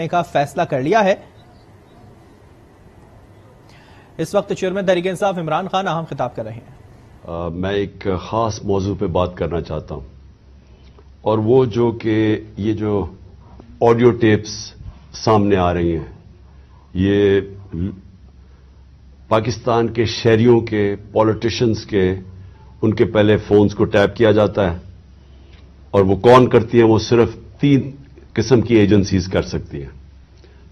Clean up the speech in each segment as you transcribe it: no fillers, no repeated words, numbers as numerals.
کا فیصلہ کر لیا ہے۔ اس وقت چیئرمین تحریک انصاف عمران خان اہم خطاب کر رہے ہیں۔ میں ایک خاص موضوع پہ بات کرنا چاہتا ہوں، اور وہ جو کہ یہ جو آڈیو ٹیپس سامنے آ رہی ہیں، یہ پاکستان کے شہریوں کے، پولیٹیشنز کے، ان کے پہلے فونز کو ٹیپ کیا جاتا ہے، اور وہ کون کرتی ہیں؟ وہ صرف 3 قسم کی ایجنسیز کر سکتی ہیں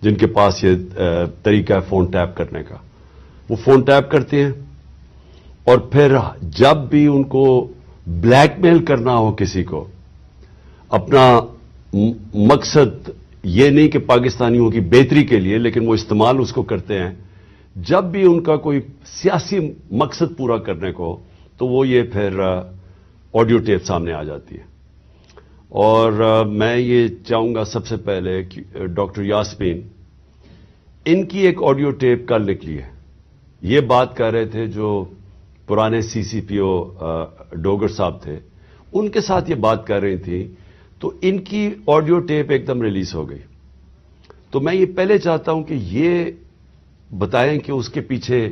جن کے پاس یہ طریقہ ہے فون ٹیپ کرنے کا۔ وہ فون ٹیپ کرتے ہیں، اور پھر جب بھی ان کو بلیک میل کرنا ہو کسی کو، اپنا مقصد یہ نہیں کہ پاکستانیوں کی بہتری کے لیے، لیکن وہ استعمال اس کو کرتے ہیں جب بھی ان کا کوئی سیاسی مقصد پورا کرنے کو، تو وہ یہ پھر آڈیو ٹیپ سامنے آ جاتی ہے۔ اور میں یہ چاہوں گا سب سے پہلے کہ ڈاکٹر یاسمین، ان کی ایک آڈیو ٹیپ کل نکلی ہے، یہ بات کر رہے تھے جو پرانے سی سی پی او ڈوگر صاحب تھے، ان کے ساتھ یہ بات کر رہی تھی، تو ان کی آڈیو ٹیپ ایک دم ریلیز ہو گئی۔ تو میں یہ پہلے چاہتا ہوں کہ یہ بتائیں کہ اس کے پیچھے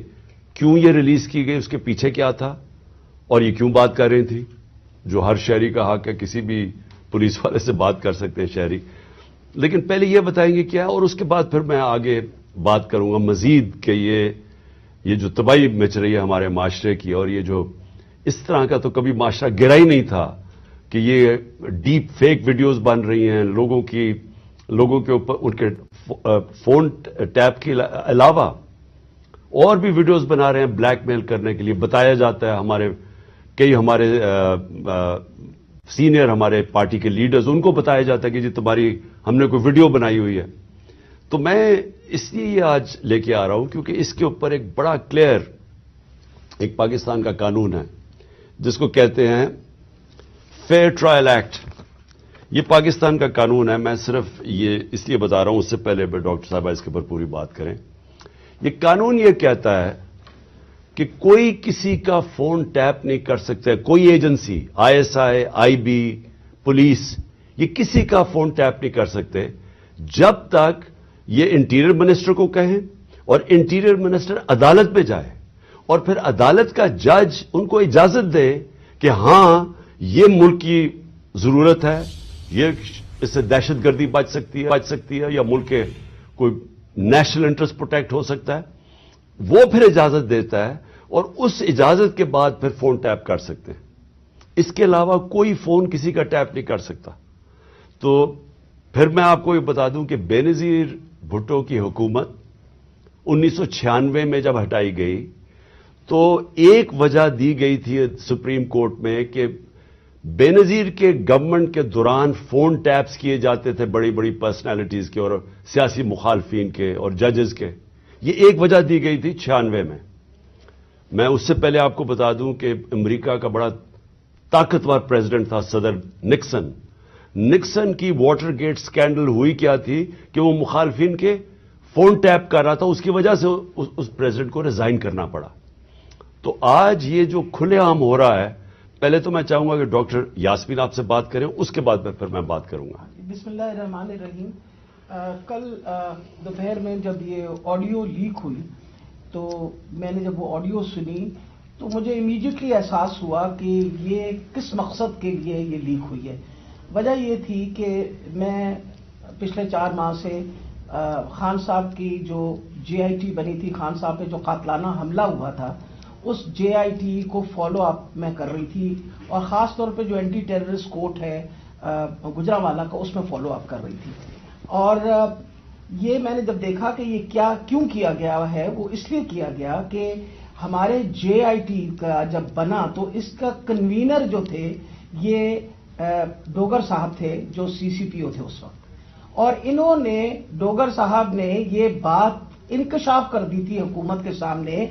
کیوں یہ ریلیز کی گئی، اس کے پیچھے کیا تھا، اور یہ کیوں بات کر رہی تھی، جو ہر شہری کا حق ہے، کسی بھی پولیس والے سے بات کر سکتے ہیں شہری، لیکن پہلے یہ بتائیں گے کیا، اور اس کے بعد پھر میں آگے بات کروں گا مزید کہ یہ جو تباہی مچ رہی ہے ہمارے معاشرے کی، اور یہ جو اس طرح کا تو کبھی معاشرہ گرا ہی نہیں تھا کہ یہ ڈیپ فیک ویڈیوز بن رہی ہیں لوگوں کے اوپر، ان کے فون ٹیپ کے علاوہ اور بھی ویڈیوز بنا رہے ہیں بلیک میل کرنے کے لیے۔ بتایا جاتا ہے ہمارے سینئر ہمارے پارٹی کے لیڈرز، ان کو بتایا جاتا ہے کہ جی تمہاری ہم نے کوئی ویڈیو بنائی ہوئی ہے۔ تو میں اس لیے یہ آج لے کے آ رہا ہوں کیونکہ اس کے اوپر ایک بڑا کلیئر ایک پاکستان کا قانون ہے جس کو کہتے ہیں فیئر ٹرائل ایکٹ۔ یہ پاکستان کا قانون ہے، میں صرف یہ اس لیے بتا رہا ہوں، اس سے پہلے ڈاکٹر صاحبہ اس کے اوپر پوری بات کریں۔ یہ قانون یہ کہتا ہے کہ کوئی کسی کا فون ٹیپ نہیں کر سکتا، کوئی ایجنسی، ISI، IB، پولیس، یہ کسی کا فون ٹیپ نہیں کر سکتے جب تک یہ انٹیریئر منسٹر کو کہیں اور انٹیریئر منسٹر عدالت میں جائے، اور پھر عدالت کا جج ان کو اجازت دے کہ ہاں یہ ملک کی ضرورت ہے، یہ اس سے دہشت گردی بچ سکتی ہے یا ملک کے کوئی نیشنل انٹرسٹ پروٹیکٹ ہو سکتا ہے، وہ پھر اجازت دیتا ہے، اور اس اجازت کے بعد پھر فون ٹیپ کر سکتے ہیں۔ اس کے علاوہ کوئی فون کسی کا ٹیپ نہیں کر سکتا۔ تو پھر میں آپ کو یہ بتا دوں کہ بے نظیر بھٹو کی حکومت 1996 میں جب ہٹائی گئی تو ایک وجہ دی گئی تھی سپریم کورٹ میں کہ بے نظیر کے گورنمنٹ کے دوران فون ٹیپس کیے جاتے تھے بڑی بڑی پرسنالٹیز کے اور سیاسی مخالفین کے اور ججز کے، یہ ایک وجہ دی گئی تھی 96 میں۔ میں اس سے پہلے آپ کو بتا دوں کہ امریکہ کا بڑا طاقتور پریزیڈنٹ تھا صدر نکسن کی واٹر گیٹ سکینڈل ہوئی کیا تھی کہ وہ مخالفین کے فون ٹیپ کر رہا تھا، اس کی وجہ سے اس پریزیڈنٹ کو ریزائن کرنا پڑا۔ تو آج یہ جو کھلے عام ہو رہا ہے، پہلے تو میں چاہوں گا کہ ڈاکٹر یاسمین آپ سے بات کریں، اس کے بعد پھر میں بات کروں گا۔ بسم اللہ الرحمن الرحیم۔ کل دوپہر میں جب یہ آڈیو لیک ہوئی تو میں نے جب وہ آڈیو سنی تو مجھے امیڈیٹلی احساس ہوا کہ یہ کس مقصد کے لیے یہ لیک ہوئی ہے۔ وجہ یہ تھی کہ میں پچھلے 4 ماہ سے خان صاحب کی جو JIT بنی تھی، خان صاحب پہ جو قاتلانہ حملہ ہوا تھا، اس JIT کو فالو اپ میں کر رہی تھی، اور خاص طور پہ جو اینٹی ٹیررسٹ کورٹ ہے گجرانوالہ کا، اس میں فالو اپ کر رہی تھی۔ اور یہ میں نے جب دیکھا کہ یہ کیوں کیا گیا ہے، وہ اس لیے کیا گیا کہ ہمارے JIT کا جب بنا تو اس کا کنوینر جو تھے یہ ڈوگر صاحب تھے جو CCPO تھے اس وقت، اور انہوں نے ڈوگر صاحب نے یہ بات انکشاف کر دی تھی حکومت کے سامنے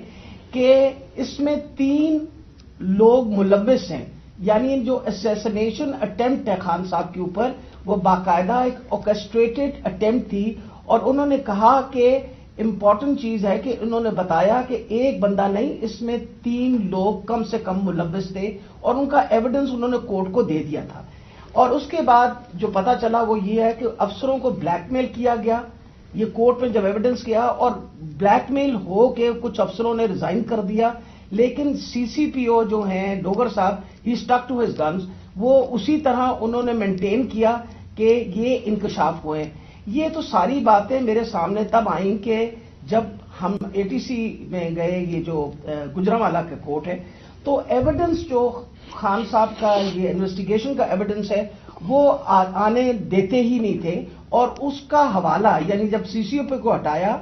کہ اس میں 3 لوگ ملوث ہیں، یعنی جو اسیسنیشن اٹیمپٹ ہے خان صاحب کے اوپر، وہ باقاعدہ ایک آرکسٹریٹڈ اٹیمپٹ تھی۔ اور انہوں نے کہا کہ امپورٹنٹ چیز ہے کہ انہوں نے بتایا کہ ایک بندہ نہیں، اس میں 3 لوگ کم سے کم ملوث تھے، اور ان کا ایویڈنس انہوں نے کورٹ کو دے دیا تھا۔ اور اس کے بعد جو پتا چلا وہ یہ ہے کہ افسروں کو بلیک میل کیا گیا، یہ کورٹ میں جب ایویڈنس کیا اور بلیک میل ہو کے کچھ افسروں نے ریزائن کر دیا، لیکن سی سی پی او جو ہیں ڈوگر صاحب، ہی اسٹک ٹو ہز گنز، وہ اسی طرح انہوں نے مینٹین کیا کہ یہ انکشاف ہوئے۔ یہ تو ساری باتیں میرے سامنے تب آئیں کہ جب ہم اے ٹی سی میں گئے، یہ جو گجرانوالہ کا کورٹ ہے، تو ایویڈنس جو خان صاحب کا یہ انویسٹیگیشن کا ایویڈنس ہے وہ آنے دیتے ہی نہیں تھے، اور اس کا حوالہ یعنی جب سی سی او پی کو ہٹایا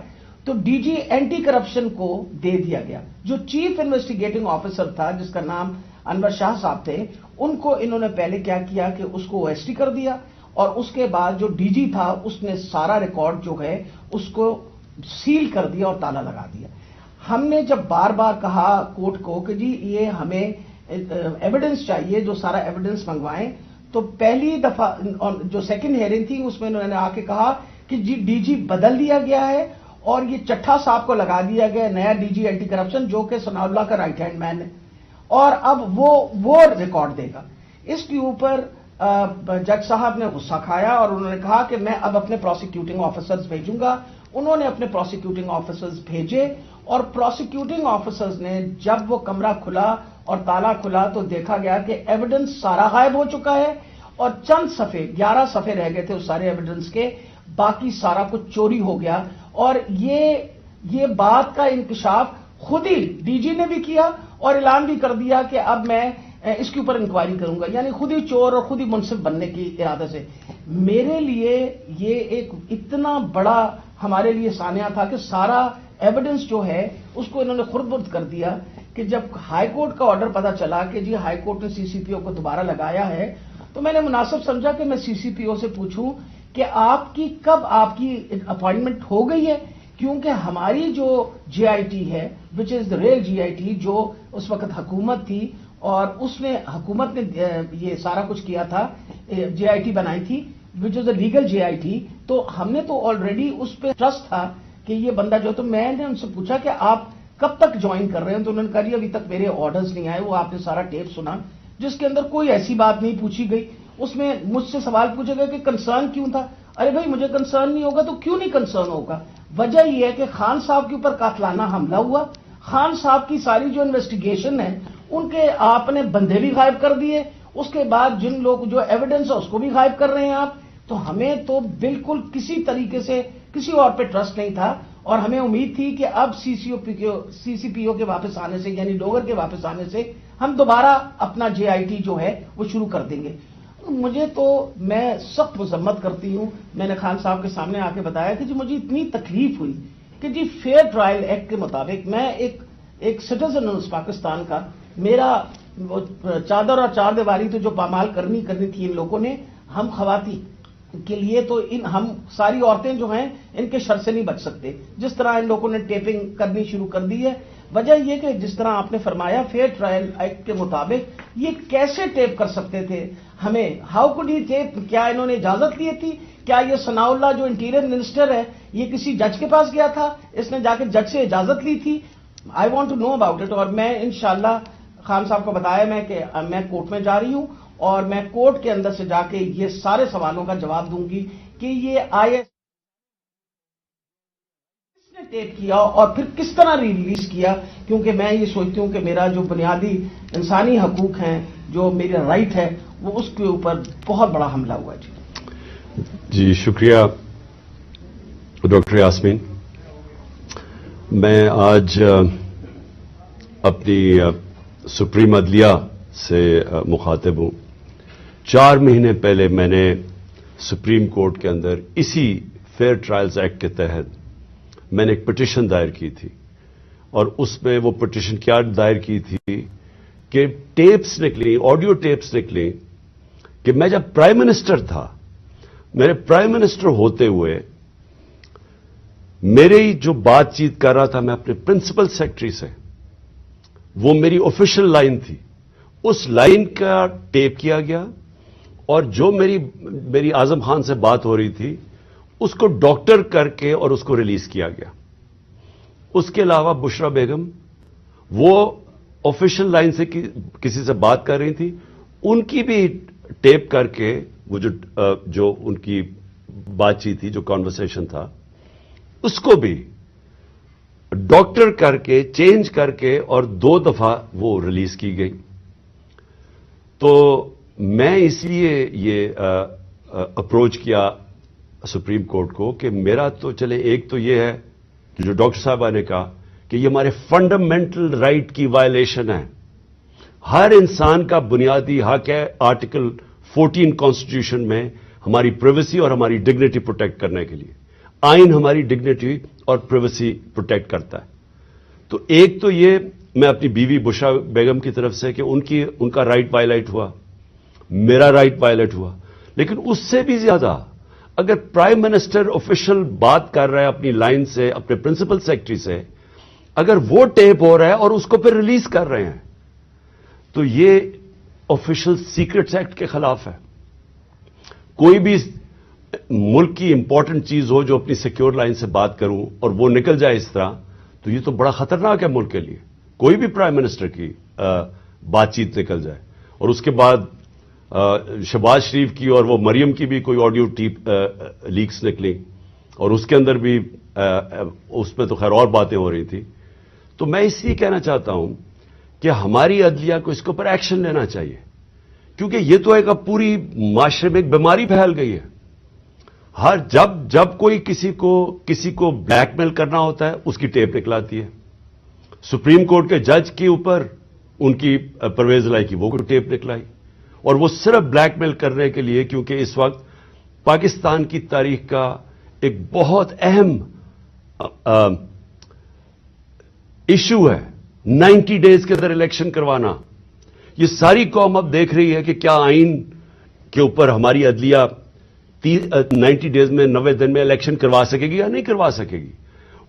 تو ڈی جی اینٹی کرپشن کو دے دیا گیا۔ جو چیف انویسٹیگیٹنگ آفیسر تھا جس کا نام انور شاہ صاحب تھے، ان کو انہوں نے پہلے کیا کیا کہ اس کو او ایس ٹی کر دیا، اور اس کے بعد جو ڈی جی تھا اس نے سارا ریکارڈ جو ہے اس کو سیل کر دیا اور تالا لگا دیا۔ ہم نے جب بار بار کہا کورٹ کو کہ جی یہ ہمیں ایویڈنس چاہیے، جو سارا ایویڈنس منگوائیں، تو پہلی دفعہ جو سیکنڈ ہیئرنگ تھی اس میں انہوں نے آ کے کہا کہ جی ڈی جی بدل دیا گیا ہے اور یہ چٹھا صاحب کو لگا دیا گیا نیا ڈی جی اینٹی کرپشن، جو کہ ثناء اللہ کا رائٹ ہینڈ مین ہے، اور اب وہ ریکارڈ دے گا۔ اس کے اوپر جج صاحب نے غصہ کھایا اور انہوں نے کہا کہ میں اب اپنے پروسیکیوٹنگ آفیسرز بھیجوں گا۔ انہوں نے اپنے پروسیکیوٹنگ آفیسرز بھیجے، اور پروسیکیوٹنگ آفیسرز نے جب وہ کمرہ کھلا اور تالا کھلا تو دیکھا گیا کہ ایویڈنس سارا غائب ہو چکا ہے، اور چند صفحے 11 صفحے رہ گئے تھے اس سارے ایویڈنس کے، باقی سارا کچھ چوری ہو گیا۔ اور یہ بات کا انکشاف خود ہی ڈی جی نے بھی کیا اور اعلان بھی کر دیا کہ اب میں اس کے اوپر انکوائری کروں گا، یعنی خود ہی چور اور خود ہی منصف بننے کی ارادے سے۔ میرے لیے یہ ایک اتنا بڑا ہمارے لیے سانحہ تھا کہ سارا ایویڈنس جو ہے اس کو انہوں نے خرد برد کر دیا، کہ جب ہائی کورٹ کا آرڈر پتا چلا کہ جی ہائی کورٹ نے سی سی پی او کو دوبارہ لگایا ہے، تو میں نے مناسب سمجھا کہ میں سی سی پی او سے پوچھوں کہ کب آپ کی اپائنٹمنٹ ہو گئی ہے، کیونکہ ہماری جو جے آئی ٹی ہے وچ از the real J I T, جو اس وقت حکومت تھی اور حکومت نے یہ سارا کچھ کیا تھا، جے آئی ٹی بنائی تھی وچ از a legal J I T, تو ہم نے تو آلریڈی اس پہ ٹرسٹ تھا کہ یہ بندہ جو، تو میں نے ان سے پوچھا کہ آپ کب تک جوائن کر رہے ہیں، تو انہوں نے کہا جی ابھی تک میرے آرڈرز نہیں آئے۔ وہ آپ نے سارا ٹیپ سنا جس کے اندر کوئی ایسی بات نہیں پوچھی گئی، اس میں مجھ سے سوال پوچھے گئے کہ کنسرن کیوں تھا۔ ارے بھائی مجھے کنسرن نہیں ہوگا تو کیوں نہیں کنسرن ہوگا؟ وجہ یہ ہے کہ خان صاحب کے اوپر قاتلانہ حملہ ہوا، خان صاحب کی ساری جو انویسٹیگیشن ہے ان کے آپ نے بندے بھی غائب کر دیے، اس کے بعد جن لوگ جو ایویڈنس ہے اس کو بھی غائب کر رہے ہیں آپ، تو ہمیں تو بالکل کسی طریقے سے کسی اور پہ ٹرسٹ نہیں تھا، اور ہمیں امید تھی کہ اب سی سی پی او کے واپس آنے سے، یعنی ڈوگر کے واپس آنے سے ہم دوبارہ اپنا جے آئی ٹی جو ہے وہ شروع کر دیں گے۔ مجھے تو میں سخت مذمت کرتی ہوں، میں نے خان صاحب کے سامنے آ کے بتایا کہ جی مجھے اتنی تکلیف ہوئی کہ جی فیئر ٹرائل ایکٹ کے مطابق میں ایک سٹیزن ہوں اس پاکستان کا، میرا چادر اور چار دیواری تو جو پامال کرنی تھی ان لوگوں نے، ہم خواتین کے لیے تو ہم ساری عورتیں جو ہیں ان کے شر سے نہیں بچ سکتے، جس طرح ان لوگوں نے ٹیپنگ کرنی شروع کر دی ہے۔ وجہ یہ کہ جس طرح آپ نے فرمایا فیئر ٹرائل ایکٹ کے مطابق یہ کیسے ٹیپ کر سکتے تھے ہمیں، ہاؤ کوڈ ہی ٹیپ؟ کیا انہوں نے اجازت لی تھی؟ کیا یہ ثناء اللہ جو انٹیریئر منسٹر ہے یہ کسی جج کے پاس گیا تھا، اس نے جا کے جج سے اجازت لی تھی؟ I want to know about it. اور میں انشاءاللہ خان صاحب کو بتایا کہ میں کورٹ میں جا رہی ہوں اور میں کورٹ کے اندر سے جا کے یہ سارے سوالوں کا جواب دوں گی کہ یہ آئی کس نے ٹیپ کیا اور پھر کس طرح ریلیز کیا، کیونکہ میں یہ سوچتی ہوں کہ میرا جو بنیادی انسانی حقوق ہیں، جو میرا رائٹ ہے، وہ اس کے اوپر بہت بڑا حملہ ہوا ہے۔ جی شکریہ ڈاکٹر یاسمین۔ میں آج اپنی سپریم عدلیہ سے مخاطب ہوں۔ 4 مہینے پہلے میں نے سپریم کورٹ کے اندر اسی فیئر ٹرائلز ایکٹ کے تحت میں نے ایک پٹیشن دائر کی تھی، اور اس میں وہ پٹیشن کیا دائر کی تھی کہ ٹیپس نکلی، آڈیو ٹیپس نکلی کہ میں جب پرائم منسٹر تھا، میرے پرائم منسٹر ہوتے ہوئے میری جو بات چیت کر رہا تھا میں اپنے پرنسپل سیکرٹری سے، وہ میری آفیشیل لائن تھی، اس لائن کا ٹیپ کیا گیا، اور جو میری اعظم خان سے بات ہو رہی تھی اس کو ڈاکٹر کر کے اور اس کو ریلیز کیا گیا۔ اس کے علاوہ بشرا بیگم وہ آفیشیل لائن سے کسی سے بات کر رہی تھی، ان کی بھی ٹیپ کر کے وہ جو ان کی بات چیت تھی، جو کانورسیشن تھا، اس کو بھی ڈاکٹر کر کے چینج کر کے اور 2 دفعہ وہ ریلیز کی گئی. تو میں اس لیے یہ اپروچ کیا سپریم کورٹ کو کہ میرا تو چلے ایک تو یہ ہے کہ جو ڈاکٹر صاحبہ نے کہا کہ یہ ہمارے فنڈامنٹل رائٹ کی وائلیشن ہے. ہر انسان کا بنیادی حق ہے آرٹیکل 14 کانسٹیٹیوشن میں ہماری پرائیویسی اور ہماری ڈگنیٹی پروٹیکٹ کرنے کے لیے. آئین ہماری ڈگنیٹی اور پرائیویسی پروٹیکٹ کرتا ہے. تو ایک تو یہ میں اپنی بیوی بشرا بیگم کی طرف سے کہ ان کا رائٹ وائلیٹ ہوا, میرا رائٹ وائلیٹ ہوا. لیکن اس سے بھی زیادہ اگر پرائم منسٹر آفیشل بات کر رہا ہے اپنی لائن سے, اپنے پرنسپل سیکرٹری سے, اگر وہ ٹیپ ہو رہا ہے اور اس کو پھر ریلیز کر رہے ہیں تو یہ آفیشل سیکرٹس ایکٹ کے خلاف ہے. کوئی بھی ملک کی امپورٹنٹ چیز ہو جو اپنی سیکیور لائن سے بات کروں اور وہ نکل جائے اس طرح, تو یہ تو بڑا خطرناک ہے ملک کے لیے. کوئی بھی پرائم منسٹر کی بات چیت نکل جائے. اور اس کے بعد شہباز شریف کی اور وہ مریم کی بھی کوئی آڈیو ٹیپ لیکس نکلی اور اس کے اندر بھی اس میں تو خیر اور باتیں ہو رہی تھی. تو میں اس لیے کہنا چاہتا ہوں کہ ہماری عدلیہ کو اس کے اوپر ایکشن لینا چاہیے, کیونکہ یہ تو ایک اب پوری معاشرے میں ایک بیماری پھیل گئی ہے. ہر جب کوئی کسی کو بلیک میل کرنا ہوتا ہے اس کی ٹیپ نکلاتی ہے. سپریم کورٹ کے جج کے اوپر ان کی پرویز لائی کی وہ ٹیپ نکلائی, اور وہ صرف بلیک میل کرنے کے لیے, کیونکہ اس وقت پاکستان کی تاریخ کا ایک بہت اہم ایشو ہے 90 ڈیز کے اندر الیکشن کروانا. یہ ساری قوم اب دیکھ رہی ہے کہ کیا آئین کے اوپر ہماری عدلیہ 90 ڈیز میں 90 دن میں الیکشن کروا سکے گی یا نہیں کروا سکے گی.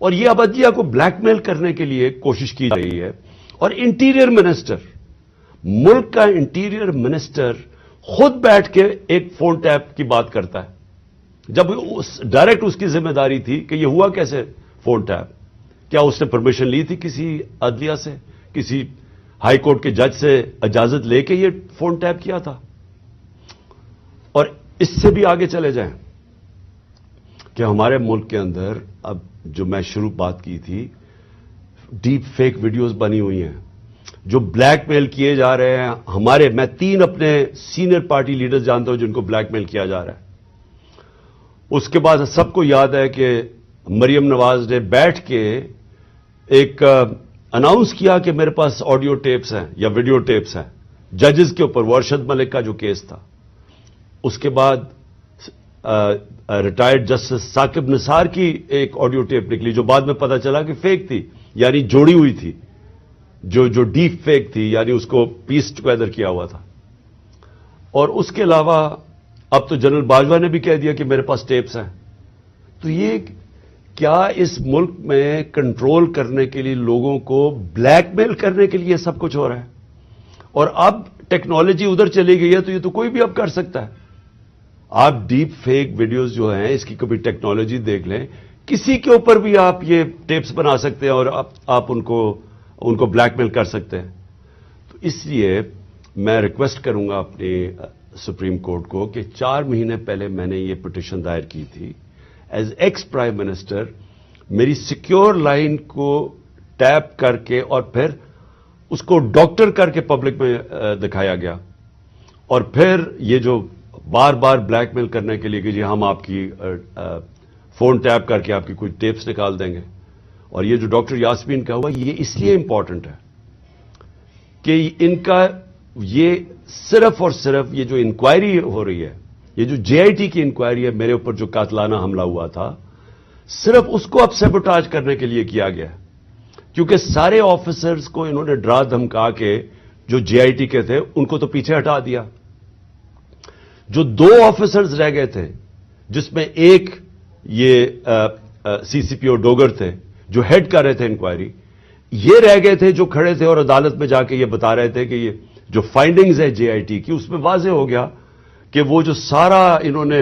اور یہ اب عدلیہ کو بلیک میل کرنے کے لیے کوشش کی جا رہی ہے. اور انٹیریئر منسٹر, ملک کا انٹیریئر منسٹر خود بیٹھ کے ایک فون ٹیپ کی بات کرتا ہے, جب ڈائریکٹ اس کی ذمہ داری تھی کہ یہ ہوا کیسے فون ٹیپ. کیا اس نے پرمیشن لی تھی کسی عدلیہ سے, کسی ہائی کورٹ کے جج سے اجازت لے کے یہ فون ٹیپ کیا تھا؟ اور اس سے بھی آگے چلے جائیں کہ ہمارے ملک کے اندر اب جو میں شروع بات کی تھی, ڈیپ فیک ویڈیوز بنی ہوئی ہیں جو بلیک میل کیے جا رہے ہیں. میں 3 اپنے سینئر پارٹی لیڈرز جانتا ہوں جن کو بلیک میل کیا جا رہا ہے. اس کے بعد سب کو یاد ہے کہ مریم نواز نے بیٹھ کے ایک اناؤنس کیا کہ میرے پاس آڈیو ٹیپس ہیں یا ویڈیو ٹیپس ہیں ججز کے اوپر, وہ ارشد ملک کا جو کیس تھا. اس کے بعد ریٹائرڈ جسٹس ثاقب نثار کی ایک آڈیو ٹیپ نکلی جو بعد میں پتا چلا کہ فیک تھی, یعنی جوڑی ہوئی تھی, جو ڈیپ فیک تھی, یعنی اس کو پیس ٹوگیدر کیا ہوا تھا. اور اس کے علاوہ اب تو جنرل باجوہ نے بھی کہہ دیا کہ میرے پاس ٹیپس ہیں. تو یہ کیا اس ملک میں کنٹرول کرنے کے لیے, لوگوں کو بلیک میل کرنے کے لیے سب کچھ ہو رہا ہے؟ اور اب ٹیکنالوجی ادھر چلی گئی ہے تو یہ تو کوئی بھی اب کر سکتا ہے. آپ ڈیپ فیک ویڈیوز جو ہیں اس کی کبھی ٹیکنالوجی دیکھ لیں, کسی کے اوپر بھی آپ یہ ٹیپس بنا سکتے ہیں اور آپ ان کو بلیک میل کر سکتے ہیں. تو اس لیے میں ریکویسٹ کروں گا اپنی سپریم کورٹ کو کہ 4 مہینے پہلے میں نے یہ پٹیشن دائر کی تھی. ایز ایکس پرائم منسٹر میری سیکیور لائن کو ٹیپ کر کے اور پھر اس کو ڈاکٹر کر کے پبلک میں دکھایا گیا, اور پھر یہ جو بار بار بلیک میل کرنے کے لیے کہ جی ہم آپ کی فون ٹیپ کر کے آپ کی کوئی ٹیپس نکال دیں گے. اور یہ جو ڈاکٹر یاسمین کا ہوا یہ اس لیے امپورٹنٹ ہے کہ ان کا یہ صرف اور صرف یہ جو انکوائری ہو رہی ہے, یہ جو جے آئی ٹی کی انکوائری ہے میرے اوپر جو قاتلانہ حملہ ہوا تھا, صرف اس کو اب سیبوٹاج کرنے کے لیے کیا گیا, کیونکہ سارے آفیسرز کو انہوں نے ڈرا دھمکا کے جو جے آئی ٹی کے تھے ان کو تو پیچھے ہٹا دیا. جو 2 آفیسرز رہ گئے تھے جس میں ایک یہ سی سی پی او ڈوگر تھے جو ہیڈ کر رہے تھے انکوائری, یہ رہ گئے تھے جو کھڑے تھے اور عدالت میں جا کے یہ بتا رہے تھے کہ یہ جو فائنڈنگز ہے جے آئی ٹی کی اس میں واضح ہو گیا کہ وہ جو سارا انہوں نے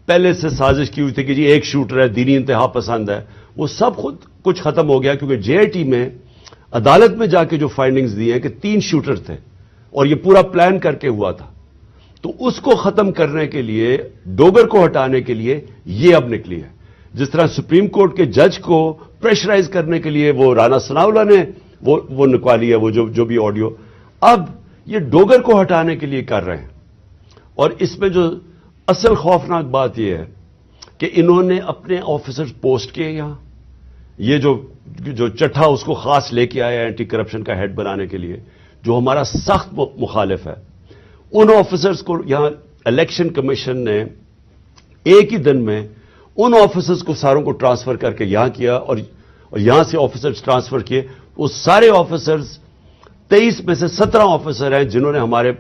پہلے سے سازش کی ہوئی تھی کہ جی ایک شوٹر ہے, دینی انتہا پسند ہے, وہ سب خود کچھ ختم ہو گیا. کیونکہ جے آئی ٹی میں عدالت میں جا کے جو فائنڈنگز دی ہیں کہ 3 شوٹر تھے اور یہ پورا پلان کر کے ہوا تھا. تو اس کو ختم کرنے کے لیے, ڈوگر کو ہٹانے کے لیے یہ اب نکلی ہے. جس طرح سپریم کورٹ کے جج کو پریشرائز کرنے کے لیے وہ رانا ثناءاللہ نے وہ نکالی ہے وہ جو بھی آڈیو، اب یہ ڈوگر کو ہٹانے کے لیے کر رہے ہیں. اور اس میں جو اصل خوفناک بات یہ ہے کہ انہوں نے اپنے آفیسر پوسٹ کیے یہاں. یہ جو چٹھا اس کو خاص لے کے آیا اینٹی کرپشن کا ہیڈ بنانے کے لیے، جو ہمارا سخت مخالف ہے، ان آفیسرز کو یہاں الیکشن کمیشن نے ایک ہی دن میں ان آفیسرز کو ساروں کو ٹرانسفر کر کے یہاں کیا، اور یہاں سے آفیسرز ٹرانسفر کیے. وہ سارے آفیسرز 23 میں سے 17 آفیسر ہیں جنہوں نے ہمارے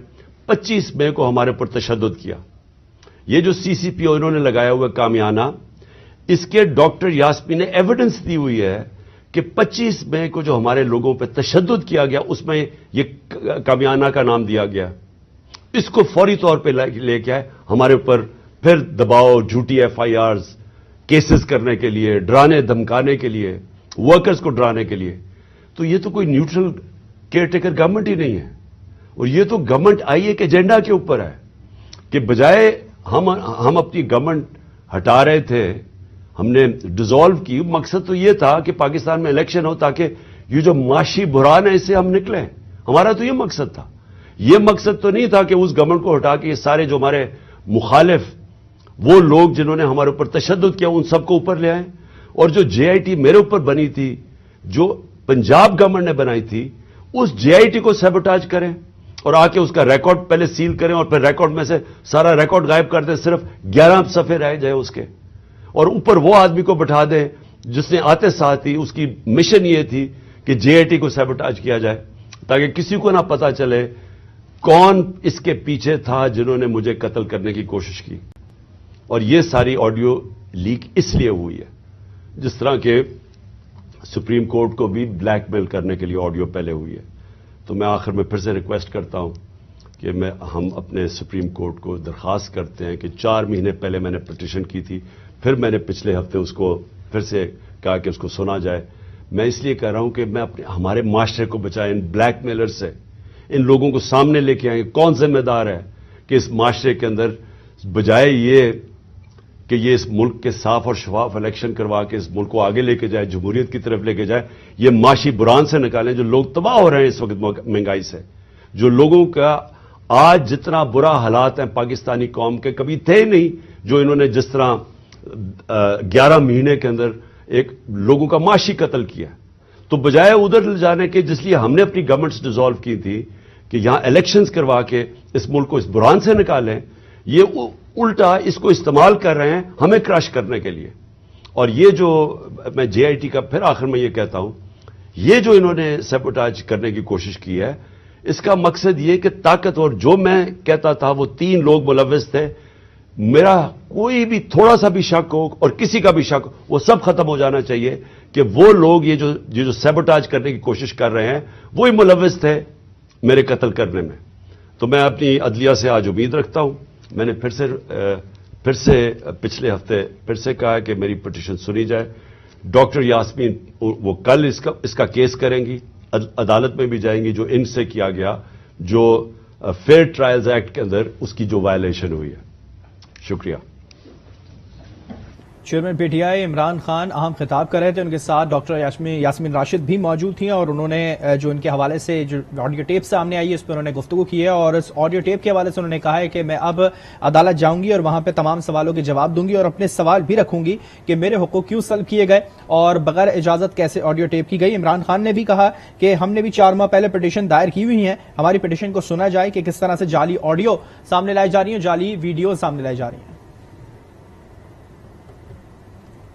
25 مئی کو ہمارے پر تشدد کیا. یہ جو سی سی پی او انہوں نے لگایا ہوا کامیانہ، اس کے ڈاکٹر یاسمین نے ایویڈنس دی ہوئی ہے کہ 25 مئی کو جو ہمارے لوگوں پہ تشدد کیا گیا اس میں یہ کامیانہ کا نام دیا گیا. اس کو فوری طور پہ لے کے آئے ہمارے اوپر پھر دباؤ، جھوٹی ایف آئی آرز کیسز کرنے کے لیے، ڈرانے دھمکانے کے لیے، ورکرز کو ڈرانے کے لیے. تو یہ تو کوئی نیوٹرل کیئر ٹیکر گورنمنٹ ہی نہیں ہے. اور یہ تو گورنمنٹ آئی ایک ایجنڈا کے اوپر ہے کہ بجائے ہم اپنی گورنمنٹ ہٹا رہے تھے، ہم نے ڈیزالو کی. مقصد تو یہ تھا کہ پاکستان میں الیکشن ہو تاکہ یہ جو معاشی بحران ہے اس سے ہم نکلیں. ہمارا تو یہ مقصد تھا. یہ مقصد تو نہیں تھا کہ اس گورنمنٹ کو ہٹا کے یہ سارے جو ہمارے مخالف وہ لوگ جنہوں نے ہمارے اوپر تشدد کیا ان سب کو اوپر لے آئیں. اور جو جے آئی ٹی میرے اوپر بنی تھی، جو پنجاب گورنمنٹ نے بنائی تھی، اس جے آئی ٹی کو سیبوٹاج کریں اور آ کے اس کا ریکارڈ پہلے سیل کریں اور پھر ریکارڈ میں سے سارا ریکارڈ غائب کر دیں، صرف 11 صفحے رہ جائے اس کے، اور اوپر وہ آدمی کو بٹھا دیں جس نے آتے ساتھ ہی اس کی مشن یہ تھی کہ جے آئی ٹی کو سیبوٹاج کیا جائے تاکہ کسی کو نہ پتا چلے کون اس کے پیچھے تھا جنہوں نے مجھے قتل کرنے کی کوشش کی. اور یہ ساری آڈیو لیک اس لیے ہوئی ہے، جس طرح کہ سپریم کورٹ کو بھی بلیک میل کرنے کے لیے آڈیو پہلے ہوئی ہے. تو میں آخر میں پھر سے ریکویسٹ کرتا ہوں کہ ہم اپنے سپریم کورٹ کو درخواست کرتے ہیں کہ 4 مہینے پہلے میں نے پٹیشن کی تھی، پھر میں نے پچھلے ہفتے اس کو پھر سے کہا کہ اس کو سنا جائے. میں اس لیے کہہ رہا ہوں کہ میں ہمارے معاشرے کو بچائیں ان بلیک میلر سے. ان لوگوں کو سامنے لے کے آئیں. کون ذمہ دار ہے کہ اس معاشرے کے اندر بجائے یہ کہ یہ اس ملک کے صاف اور شفاف الیکشن کروا کے اس ملک کو آگے لے کے جائے، جمہوریت کی طرف لے کے جائے، یہ معاشی بحران سے نکالیں. جو لوگ تباہ ہو رہے ہیں اس وقت مہنگائی سے، جو لوگوں کا آج جتنا برا حالات ہیں پاکستانی قوم کے کبھی تھے نہیں، جو انہوں نے جس طرح 11 مہینے کے اندر ایک لوگوں کا معاشی قتل کیا. تو بجائے ادھر لے جانے کے، جس لیے ہم نے اپنی گورنمنٹس ڈیزالو کی تھی کہ یہاں الیکشنز کروا کے اس ملک کو اس بحران سے نکالیں، یہ الٹا اس کو استعمال کر رہے ہیں ہمیں کراش کرنے کے لیے. اور یہ جو میں جے آئی ٹی کا پھر آخر میں یہ کہتا ہوں، یہ جو انہوں نے سیبوٹاج کرنے کی کوشش کی ہے، اس کا مقصد یہ کہ طاقتور، جو میں کہتا تھا وہ 3 لوگ ملوث تھے، میرا کوئی بھی تھوڑا سا بھی شک ہو اور کسی کا بھی شک ہو، وہ سب ختم ہو جانا چاہیے کہ وہ لوگ یہ جو سیبوٹاج کرنے کی کوشش کر رہے ہیں وہی ملوث تھے میرے قتل کرنے میں. تو میں اپنی عدلیہ سے آج امید رکھتا ہوں. میں نے پھر سے پچھلے ہفتے پھر سے کہا کہ میری پٹیشن سنی جائے. ڈاکٹر یاسمین وہ کل اس کا کیس کریں گی، عدالت میں بھی جائیں گی، جو ان سے کیا گیا، جو فیئر ٹرائلز ایکٹ کے اندر اس کی جو وائلیشن ہوئی ہے. شکریہ. Chairman P T I Imran Khan اہم خطاب کر رہے تھے، ان کے ساتھ ڈاکٹر یاسمین راشد بھی موجود تھیں، اور انہوں نے جو ان کے حوالے سے جو آڈیو ٹیپ سامنے آئی ہے اس پر انہوں نے گفتگو کی ہے، اور اس آڈیو ٹیپ کے حوالے سے انہوں نے کہا ہے کہ میں اب عدالت جاؤں گی اور وہاں پہ تمام سوالوں کے جواب دوں گی، اور اپنے سوال بھی رکھوں گی کہ میرے حقوق کیوں سلب کیے گئے اور بغیر اجازت کیسے آڈیو ٹیپ کی گئی. عمران خان نے بھی کہا کہ ہم نے بھی 4 ماہ پہلے پٹیشن دائر کی ہوئی ہیں، ہماری پٹیشن کو سنا جائے کہ کس طرح سے جعلی آڈیو سامنے لائی جا رہی ہیں، جعلی ویڈیو سامنے لائی جا رہی ہیں.